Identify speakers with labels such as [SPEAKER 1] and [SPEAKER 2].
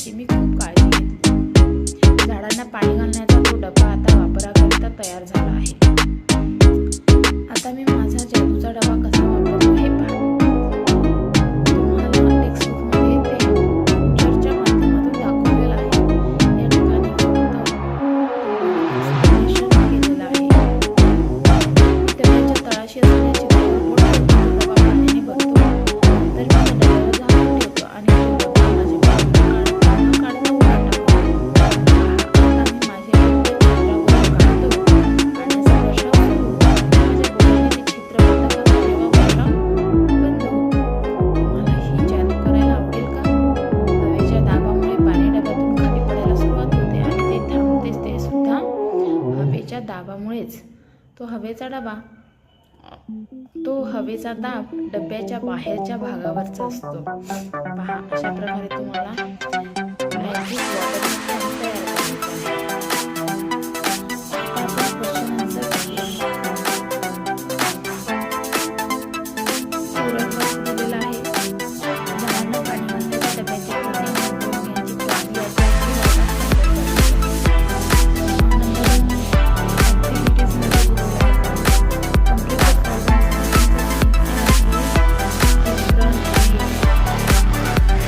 [SPEAKER 1] याची मी खूप काळजी घेतली. झाडांना पाणी घालण्याचा तो डबा आता वापराकरिता तयार झाला आहे. आता मी माझा जादूचा डबा कसा वापरतो हे पहा. तुम्हाला टेक्स्टबुकमध्ये ते पिक्चरच्या माध्यमातून दाखवलेलं आहे. या ठिकाणी केलेलं आहे. डब्याच्या तळाशी असलेल्या चित्रावर डबा पाण्याने भरतो. तर मी डब्यावर झाकून ठेवतो आणि तो डबा माझ्या काढता उघडा टाकतो. आता मी माझ्या चित्रावर काढतो आणि असा वर्षाव सुरू होतो. माझ्या बोटाने ते चित्र बंद करतो तेव्हा वर्षाव बंद होतो. तुम्हाला ही जादू करायला आवडेल का? हवेच्या दाबामुळे पाणी डब्यातून खाली पडायला सुरुवात होते आणि ते थांबतेच ते सुद्धा हवेच्या दाबामुळेच. तो हवेचा दाब डब्याच्या बाहेरच्या भागावरचा असतो. पहा, अशा प्रकारे तुम्हाला मॅजिक वॉटर तयार